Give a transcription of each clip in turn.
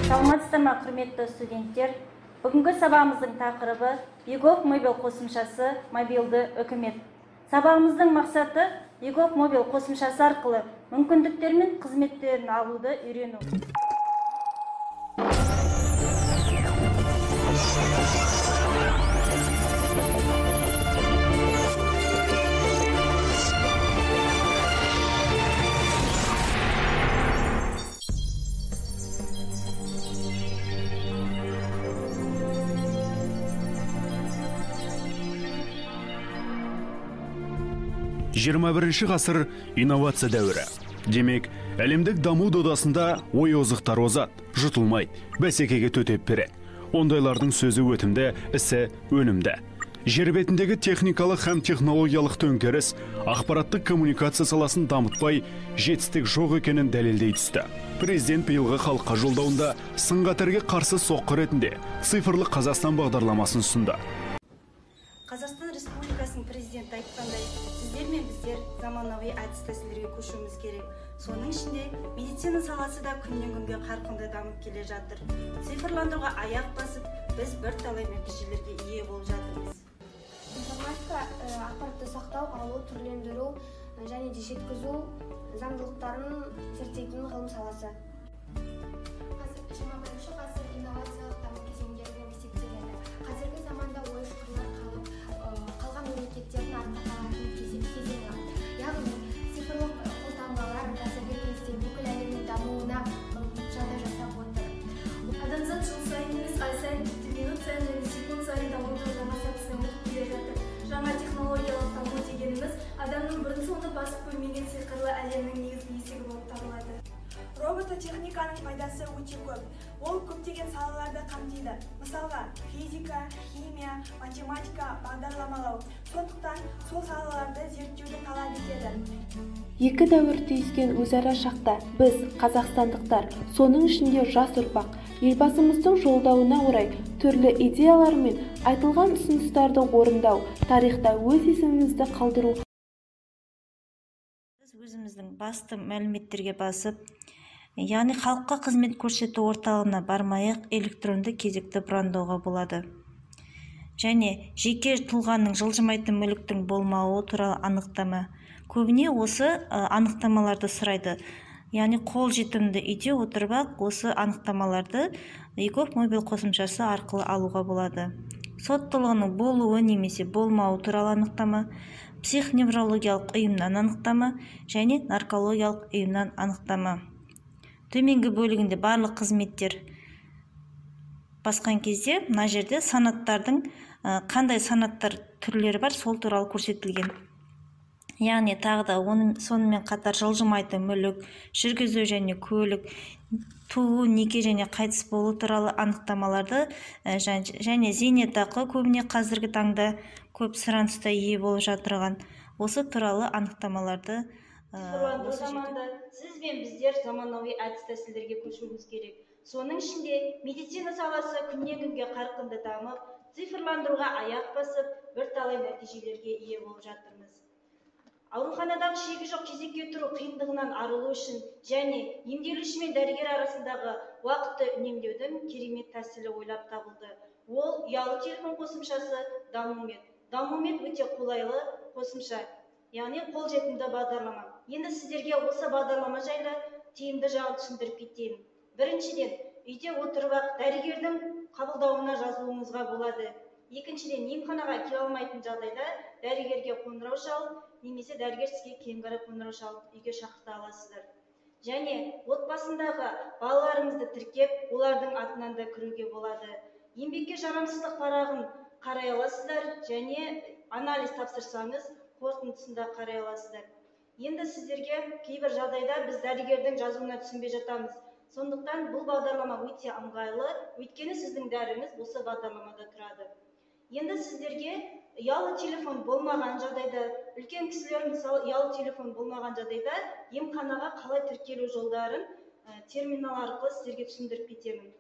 Саламатсыздарма, құрметті студенттер. Бүгінгі сабағымыздың тақырыбы ЕГОВ мобил қосымшасы мобилді үкімет. Сабағымыздың мақсаты ЕГОВ мобил қосымшасы арқылы мүмкіндіктер мен қызметтерін алуды үйрену. 21-ші ғасыр инновация дәуірі. Демек, әлемдік даму додасында ой озықтар озат, жұтылмайды, бәсекеге төтеп береді. Ондайлардың сөзі өтімді, ісі өнімді. Жер бетіндегі техникалық һәм технологиялық төңкеріс ақпараттық коммуникация саласын дамытпай, жетістік жоқ екенін дәлелдей түсті. Президент биылғы халыққа жолдауында сын-қатерге қарсы соққы ретінде цифрлық Қазақстан бағдарламасын ұсынды. Қазақстан Республикасының президенті айтқандай, сіздер мен біздер заманауи әдіс-тәсілдерге көшуіміз керек. Соның ішінде медицина саласы да күннен күнге қарқынды дамып келе жатыр. Цифрландыруға аяқ басып, біз бірталай нәтижелерге ие болып жатырмыз. Информатика ақпаратты сақтау, алу, түрлендіру және де жеткізу заңдылықтарын зерттейтін ғылым саласы. 21-ші ғасыр инновациялық даму кезеңдеріне есептеледі. Қазіргі заманда ой-шұқырлар қалған мемлекеттердің артқа қалатын кезеңі. Яғни цифрлық қолтаңбалар қазіргі кезде бүкіл әлемнің дамуына жағдай жасап отыр. Адамзат жыл сайын емес, ай сайын, тіпті минут сайын және секунд сайын дамудың жаңа сатысына өтіп келе жатыр. Жаңа технологиялық даму дегеніміз адамның бұрын-соңды басып көрмеген сиқырлы әлемнің негізгі есігі болып табылады. Робототехниканың пайдасы өте көп. Ол көптеген салаларды қамтиды. Мысалға, физика, химия, математика, бағдарламалау. Сондықтан сол салаларды зерттеуді талап етеді. Екі дәуір түйіскен өзара шақта біз, қазақстандықтар, соның ішінде жас ұрпақ, елбасымыздың жолдауына орай түрлі идеялар мен айтылған ұсыныстарды орындау, тарихта өз есімімізді қалдыру. Біз өзіміздің басты мәліметтерге басып, яғни халыққа қызмет көрсету орталығына бармай-ақ электронды кезекті бұрандауға болады. Және жеке тұлғаның жылжымайтын мүліктің болмауы туралы анықтама. Көбіне осы анықтамаларды сұрайды. Яғни қол жетімді үйде отырып осы анықтамаларды ЕГОВ мобил қосымшасы арқылы алуға болады. Соттылығының болуы немесе болмауы туралы анықтама, психоневрологиялық ұйымнан анықтама және наркологиялық ұйымнан анықтама. Төменгі бөлігінде барлық қызметтер басқан кезде, мына жерде санаттардың қандай санаттар түрлері бар, сол туралы көрсетілген. Яғни тағы да сонымен қатар жылжымайтын мүлік, жүргізу және көлік, туу, неке және қайтыс болу туралы анықтамаларды және зейнетақы көбіне қазіргі таңда көп сұраныста ие болып жатырған осы туралы анықтамаларды Цифрландыру заманында сіз бен біздер заманауи әдіс-тәсілдерге көшуіміз керек. Соның ішінде медицина саласы күннен күнге қарқынды дамып, цифрландыруға аяқ басып, бірталай нәтижелерге ие болып жатырмыз. Ауруханадағы шегі жоқ кезекке тұру қиындығынан арылу үшін және емделуші мен дәрігер арасындағы уақытты үнемдеудің керемет тәсілі ойлап табылды. Ол ұялы телефон қосымшасы Дамумет. Дамумет өте қолайлы қосымша, яғни қолжетімді бағдарлама. Енді сіздерге осы бағдарлама жайлы тиімді жағын түсіндіріп кетейін. Біріншіден, үйде отырып дәрігердің қабылдауына жазылуыңызға болады. Екіншіден, емханаға келе алмайтын жағдайда дәрігерге қоңырау шалып, немесе дәрігер сізге кейін қарап қоңырау шалып үйге шақырта аласыздар. Және отбасындағы балаларыңызды тіркеп, олардың атынан да кіруге болады. Еңбекке жарамсыздық парағын қарай аласыздар және анализ тапсырсаңыз, қорытындысында қарай аласыздар. Енді сіздерге кейбір жағдайда біз дәрігердің жазуына түсінбей жатамыз. Сондықтан бұл бағдарлама өте ыңғайлы, өйткені сіздің дәріңіз осы бағдарламада тұрады. Енді сіздерге ұялы телефон болмаған жағдайда, үлкен кісілер мысалы ұялы телефон болмаған жағдайда емханаға қалай тіркелу жолдарын терминал арқылы сіздерге түсіндіріп кетемін.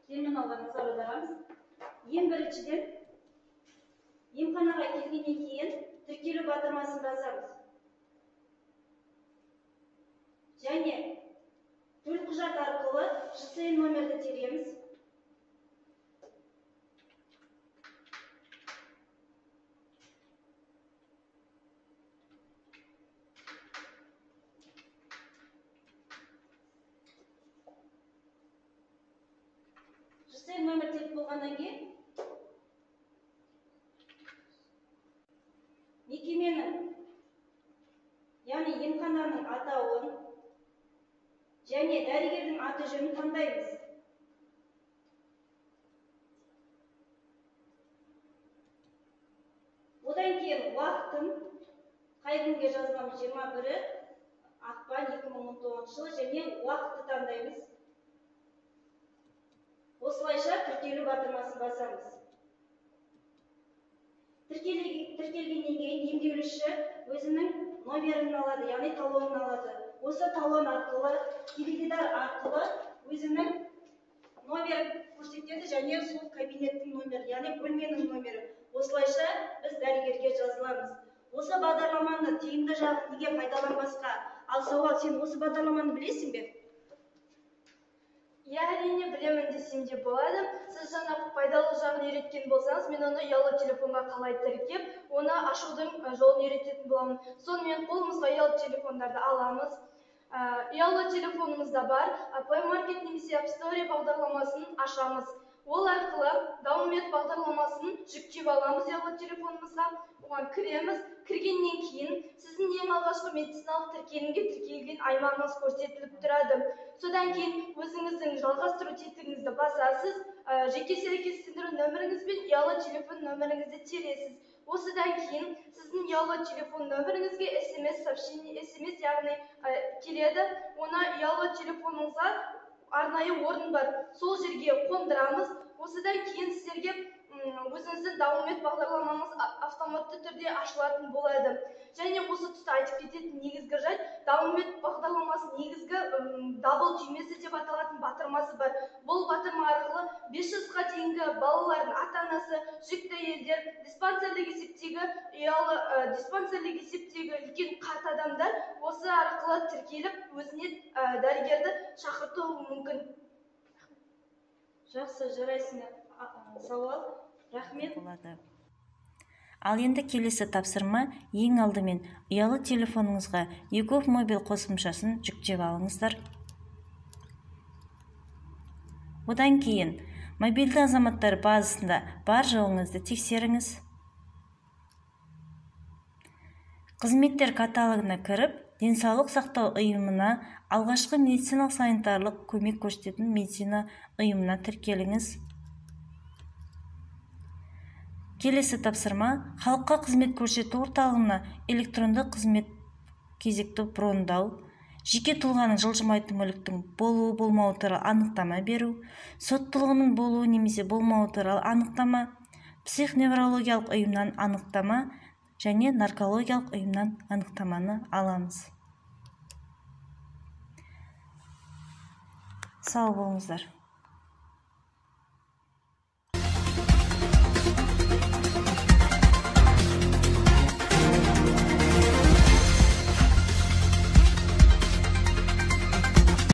Терминалға назар аударамыз. Ең біріншіден емханаға келгеннен кейін тіркелу батырмасын басамыз. Және төлқұжат шарт арқылы ЖСН номерді тереміз. ЖСН номер теріп болғаннан кейін мекеменің, яғни емхананың атауын және дәрігердің аты жөнін таңдаймыз. Одан кейін уақытын қай күнге жазғанымыз 21 ақпан 2019 жылы және уақытты таңдаймыз. Осылайша тіркелу батырмасын басамыз. Тіркелгеннен кейін емделуші өзінің номерін алады, яғни талонын алады. Осы талон арқылы, теледидар арқылы өзінің номерін көрсетеді және сол кабинеттің номері, яғни бөлменің номері. Осылайша біз дәрігерге жазыламыз. Осы бағдарламаны тиімді жағын неге пайдаланбасқа? Ал Сауал, сен осы бағдарламаны білесің бе? Я әрине білемін десем де болады. Сіз жаңа пайдалы жағын үйреткен болсаңыз, мен оны ұялы телефонға қалай тіркеп, оны ашудың жолын үйрететін боламын. Сонымен қолымызға ұялы телефондарды аламыз. Ұялы телефонымызда бар Play Market немесе App Store бағдарламасын ашамыз. Ол арқылы Даумет бағдарламасын жүктеп аламыз ұялы телефонымызға. Оған кіреміз. Кіргеннен кейін сіздің ең алғашқы медициналық тіркелген аймағыңыз көрсетіліп тұрады. Содан кейін өзіңіздің жалғастыру тетігіңізді басасыз, жеке сәйкестендіру нөміріңіз бен ұялы телефон нөміріңізді тересіз. Осыдан кейін сіздің ұялы телефон нөміріңізге SMS яғни келеді. Оны ұялы телефоныңызға арнайы орын бар. Сол жерге қондырамыз. Осыдан кейін сіздерге өзіңіздің Даумет бағдарламаңыз автоматты түрде ашылатын болады. Және осы тұста айтып кететін негізгі жайт, Даумет бағдарламасы негізгі дабыл түймесі деп аталатын батырмасы бар. Бұл батырма арқылы 500 жасқа дейінгі балалардың ата-анасы, жүкті әйелдер, диспансерлік есептегі үлкен қарт адамдар осы арқылы тіркеліп, өзіне дәрігерді шақыртуы мүмкін. Жақсы, жарайсың, Сауал. Рахмет. Ал енді келесі тапсырма, ең алдымен ұялы телефоныңызға ЕКОФ мобил қосымшасын жүктеп алыңыздар. Одан кейін мобильді азаматтар базасында бар жоғыңызды тексеріңіз. Қызметтер каталогына кіріп, денсаулық сақтау ұйымына, алғашқы медициналық санитарлық көмек көрсететін медицина ұйымына тіркеліңіз. Келесі тапсырма, халыққа қызмет көрсету орталығына электронды қызмет кезекті брондау, жеке тұлғаның жылжымайтын мүліктің болуы болмауы туралы анықтама беру, соттылығының болуы немесе болмауы туралы анықтама, психоневрологиялық ұйымнан анықтама және наркологиялық ұйымнан анықтаманы аламыз. Сау болыңыздар.